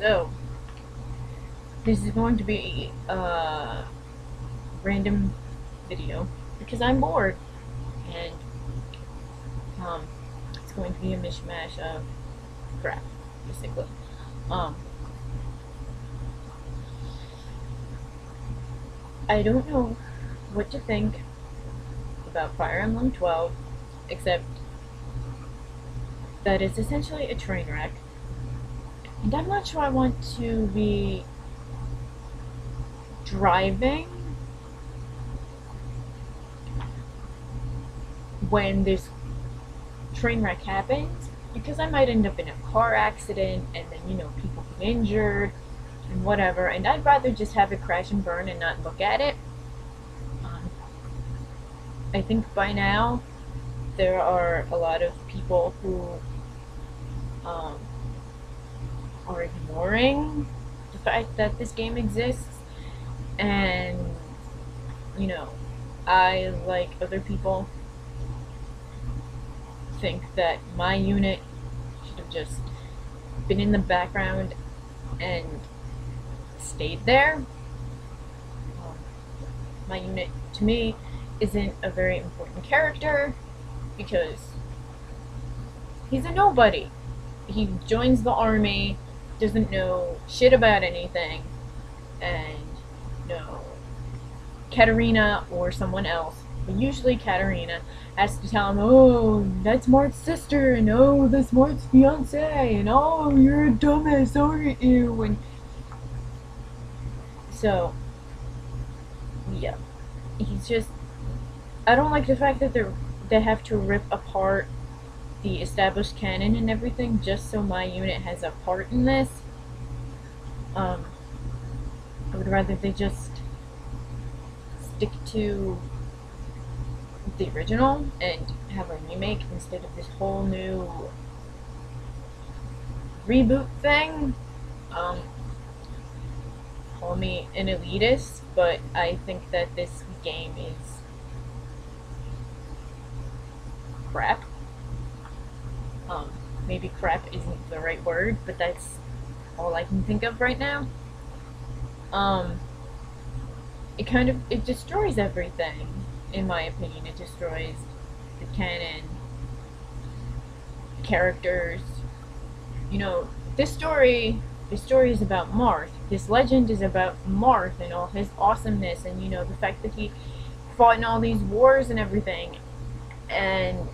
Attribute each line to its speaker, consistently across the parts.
Speaker 1: So, this is going to be a random video because I'm bored, and it's going to be a mishmash of crap, basically. Um, I don't know what to think about Fire Emblem 12, except that it's essentially a train wreck, and I'm not sure I want to be driving when this train wreck happens, because I might end up in a car accident and then, people get injured and whatever, and I'd rather just have it crash and burn and not look at it. I think by now there are a lot of people who are ignoring the fact that this game exists, and I, like other people, think that my unit should have just been in the background and stayed there. My unit, to me, isn't a very important character because he's a nobody. He joins the army, doesn't know shit about anything, and Katarina or someone else, but usually Katarina, has to tell him, oh, that's Mart's sister, and oh, that's Mart's fiance, and oh, you're a dumbass, aren't you? And so, yeah, he's just, I don't like the fact that they have to rip apart the established canon and everything just so my unit has a part in this. I would rather they just stick to the original and have a remake instead of this whole new reboot thing. Call me an elitist, but I think that this game is crap. Maybe crap isn't the right word, but that's all I can think of right now. It destroys everything, in my opinion. It destroys the canon, characters. This story is about Marth. This legend is about Marth and all his awesomeness, and the fact that he fought in all these wars and everything. And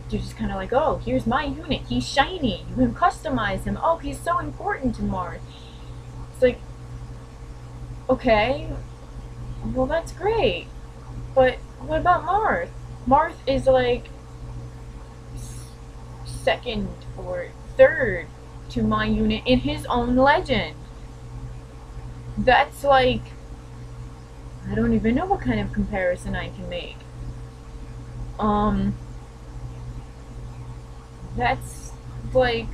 Speaker 1: you're just kind of like, oh, here's my unit. He's shiny. You can customize him. Oh, he's so important to Marth. It's like, okay, well, that's great. But what about Marth? Marth is like second or third to my unit in his own legend. That's like, I don't even know what kind of comparison I can make. That's like,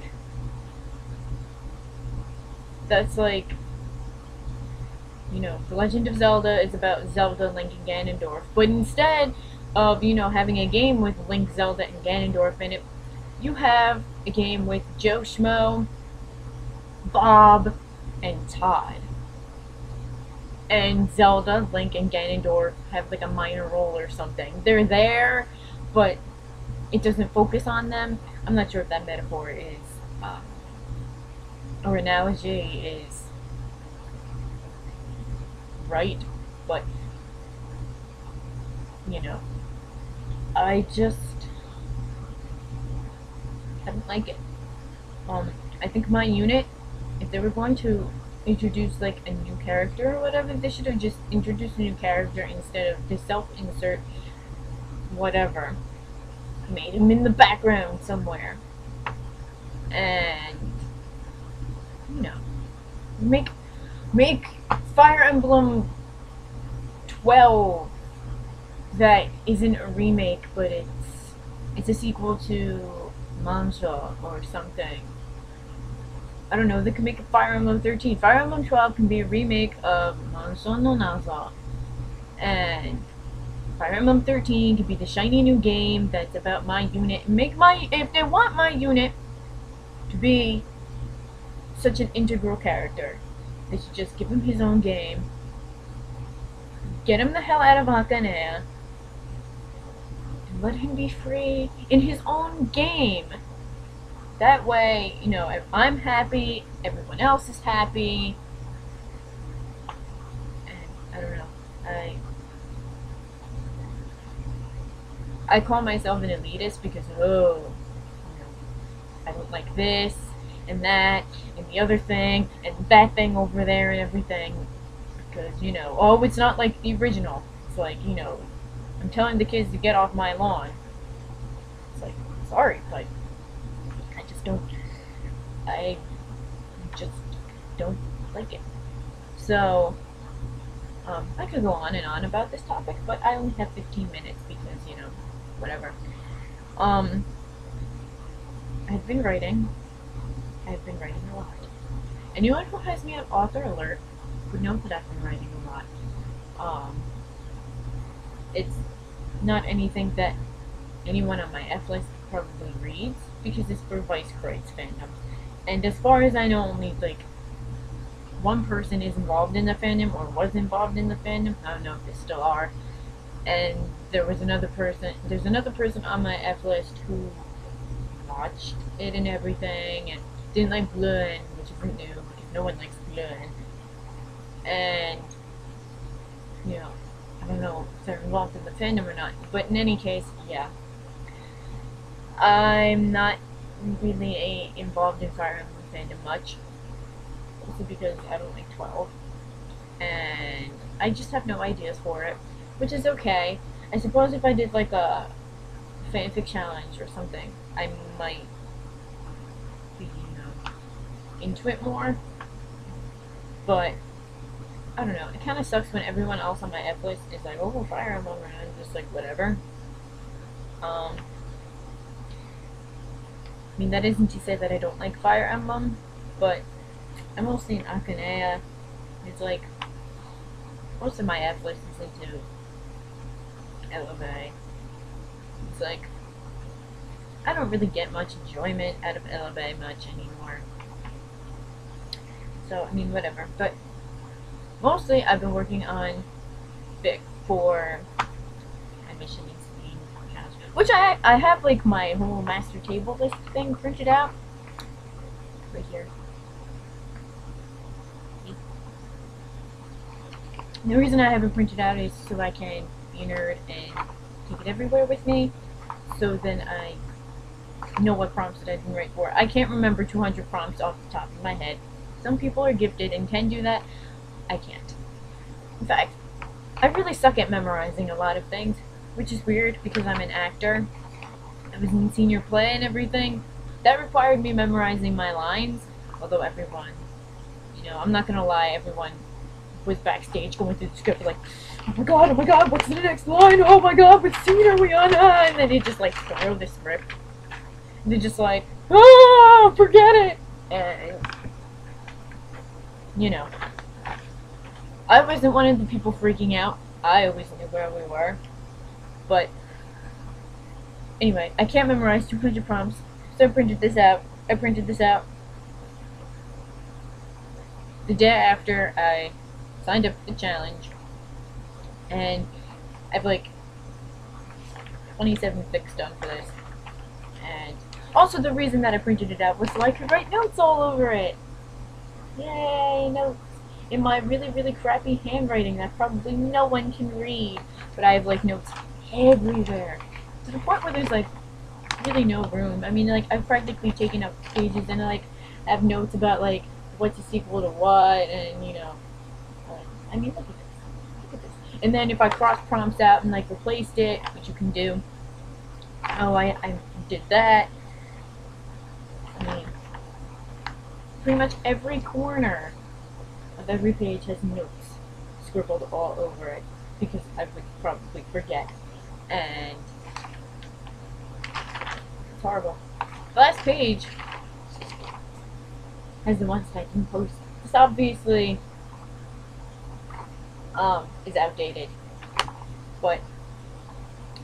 Speaker 1: The Legend of Zelda is about Zelda, Link, and Ganondorf, but instead of, having a game with Link, Zelda, and Ganondorf in it, you have a game with Joe Schmo, Bob, and Todd. And Zelda, Link, and Ganondorf have like a minor role or something. They're there, but it doesn't focus on them. I'm not sure if that metaphor is, or analogy is right, but, I don't like it. I think my unit, if they were going to introduce like a new character or whatever, they should have just introduced a new character instead of the self-insert whatever. Made him in the background somewhere. And make Fire Emblem 12 that isn't a remake, but it's a sequel to Mancha or something. I don't know, they could make a Fire Emblem 13. Fire Emblem 12 can be a remake of Mancha no Naza. And Fire Emblem 13 could be the shiny new game that's about my unit. If they want my unit to be such an integral character. They should just give him his own game, get him the hell out of Akanea, and let him be free in his own game. That way, you know, if I'm happy, everyone else is happy. And I don't know. I call myself an elitist because, oh, you know, I don't like this and that and the other thing and that thing over there and everything. Because, you know, oh, it's not like the original. It's like, you know, I'm telling the kids to get off my lawn. It's like, sorry, but I just don't like it. So, I could go on and on about this topic, but I only have 15 minutes because, you know, whatever. I've been writing. I've been writing a lot. Anyone who has me on author alert would know that I've been writing a lot. It's not anything that anyone on my F list probably reads, because it's for Vice Croyd's fandom. And as far as I know, only like one person is involved in the fandom, or was involved in the fandom. I don't know if they still are. And there's another person on my F list who watched it and everything, and didn't like Blue, which isn't new, because no one likes Blue. And, you know, I don't know if they're involved in the fandom or not, but in any case, yeah. I'm not really involved in Fire Emblem fandom much, also because I don't like 12, and I just have no ideas for it, which is okay. I suppose if I did like a fanfic challenge or something, I might be, you know, into it more, but I don't know, it kind of sucks when everyone else on my F list is like, oh, Fire Emblem, and I'm just like, whatever. I mean, that isn't to say that I don't like Fire Emblem, but I'm mostly in Akanea. It's like, most of my F list is into LMA. It's like, I don't really get much enjoyment out of LMA much anymore. So, I mean, whatever. But, mostly I've been working on Vic for my mission in Spain, which I have like my whole master table list thing printed out right here. The reason I have it printed out is so I can be a nerd and take it everywhere with me, so then I know what prompts that I didn't write for. I can't remember 200 prompts off the top of my head. Some people are gifted and can do that. I can't. In fact, I really suck at memorizing a lot of things, which is weird because I'm an actor. I was in senior play and everything. That required me memorizing my lines, although everyone, you know, I'm not gonna lie, everyone was backstage going through the script like, oh my god, what's the next line? Oh my god, what scene are we on? And then they just like throw the script. And they're just like, oh, forget it! And, you know, I wasn't one of the people freaking out. I always knew where we were. But, anyway, I can't memorize 200 prompts, so I printed this out. The day after I signed up for the challenge, and I've like 27 fics done for this. And also the reason that I printed it out was so I could write notes all over it. Yay, notes. In my really, really crappy handwriting that probably no one can read. But I have like notes everywhere. To the point where there's like really no room. I mean, like, I've practically taken up pages and like have notes about like what's a sequel to what, and you know, I mean, look at this. Look at this. And then if I cross prompts out and like replaced it, which you can do. Oh, I did that. I mean, pretty much every corner of every page has notes scribbled all over it, because I would probably forget, and it's horrible. The last page has the ones that I didn't post. This obviously is outdated, but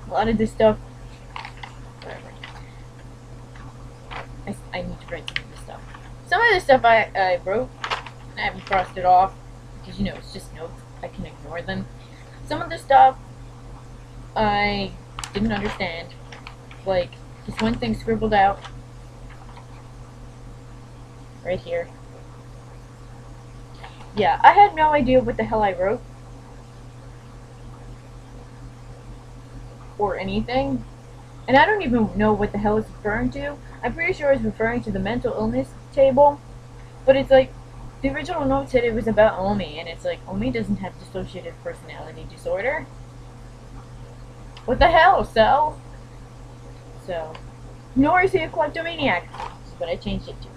Speaker 1: a lot of this stuff, whatever. I need to write some of this stuff. Some of the stuff I wrote, I haven't crossed it off because, you know, it's just notes. I can ignore them. Some of the stuff I didn't understand. Like, this one thing scribbled out right here. Yeah, I had no idea what the hell I wrote. Or anything. And I don't even know what the hell it's referring to. I'm pretty sure it's referring to the mental illness table. But it's like, the original note said it was about Omi. And it's like, Omi doesn't have dissociative personality disorder. What the hell, so? So, nor is he a kleptomaniac. Which is what I changed it to.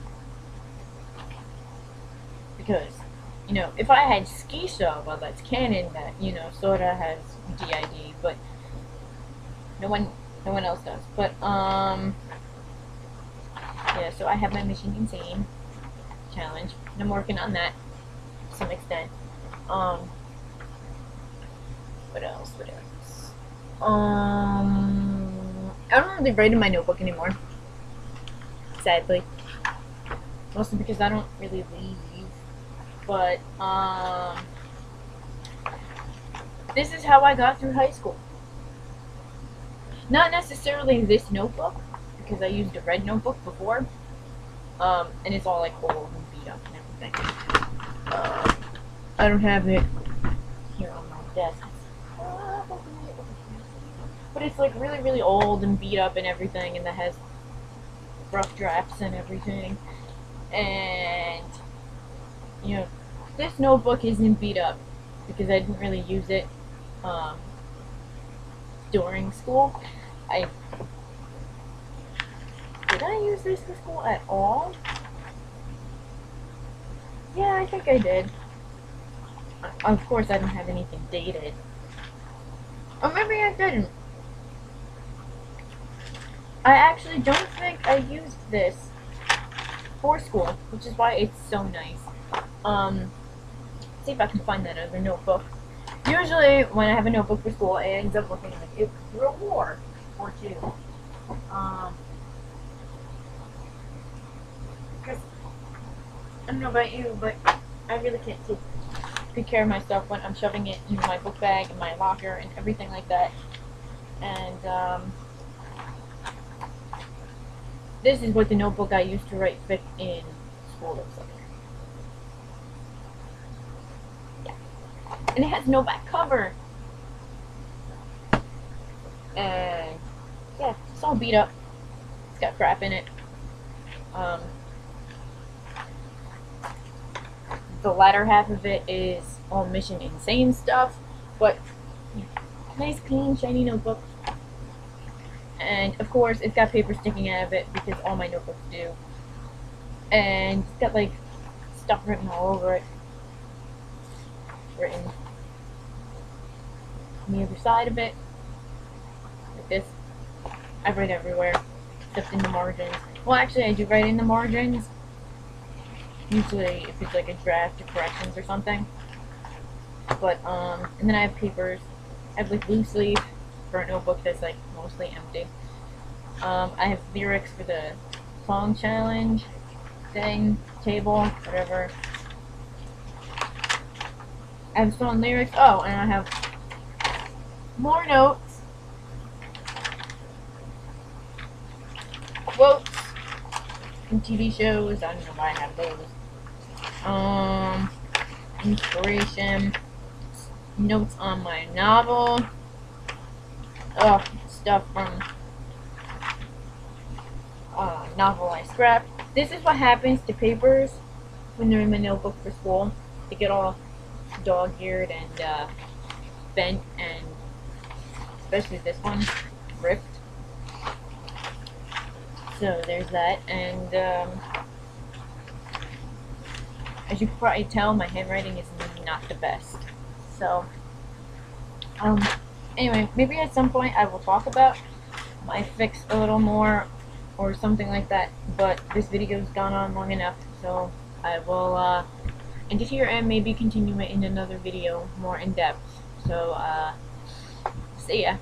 Speaker 1: Because, you know, if I had Skeeshaw, well, that's canon, that, you know, sorta has DID, but no one else does. But, yeah, so I have my Mission Insane challenge, and I'm working on that to some extent. What else? I don't really write in my notebook anymore, sadly. Mostly because I don't really leave. But, this is how I got through high school. Not necessarily this notebook, because I used a red notebook before. And it's all like old and beat up and everything. I don't have it here on my desk. But it's like really, really old and beat up and everything, and that has rough drafts and everything. And, you know, this notebook isn't beat up because I didn't really use it during school. Did I use this in school at all? Yeah, I think I did. Of course, I didn't have anything dated. Or maybe I didn't. I actually don't think I used this for school, which is why it's so nice. See if I can find that other notebook. Usually, when I have a notebook for school, it ends up looking like a reward or two. Because I don't know about you, but I really can't take good care of myself when I'm shoving it in my book bag and my locker and everything like that. And this is what the notebook I used to write fic in school looks like. Yeah. And it has no back cover. And yeah, it's all beat up. It's got crap in it. The latter half of it is all Mission Insane stuff, but nice, clean, shiny notebook. And of course, it's got paper sticking out of it because all my notebooks do. And it's got like stuff written all over it. Written on the other side of it. Like this. I write everywhere, except in the margins. Well, actually, I do write in the margins. Usually, if it's like a draft or corrections or something. But, and then I have papers. I have like loose leaf for a notebook that's like mostly empty. I have lyrics for the song challenge thing, table, whatever. I have song lyrics. Oh, and I have more notes, quotes from TV shows. I don't know why I have those. Inspiration, notes on my novel. Oh, stuff from novel I scrapped. This is what happens to papers when they're in my notebook for school. They get all dog-eared and bent, and especially this one, ripped. So there's that, and as you can probably tell, my handwriting is not the best. So, anyway, maybe at some point I will talk about my fix a little more or something like that, but this video's gone on long enough, so I will end it here and maybe continue it in another video more in depth. So, see ya.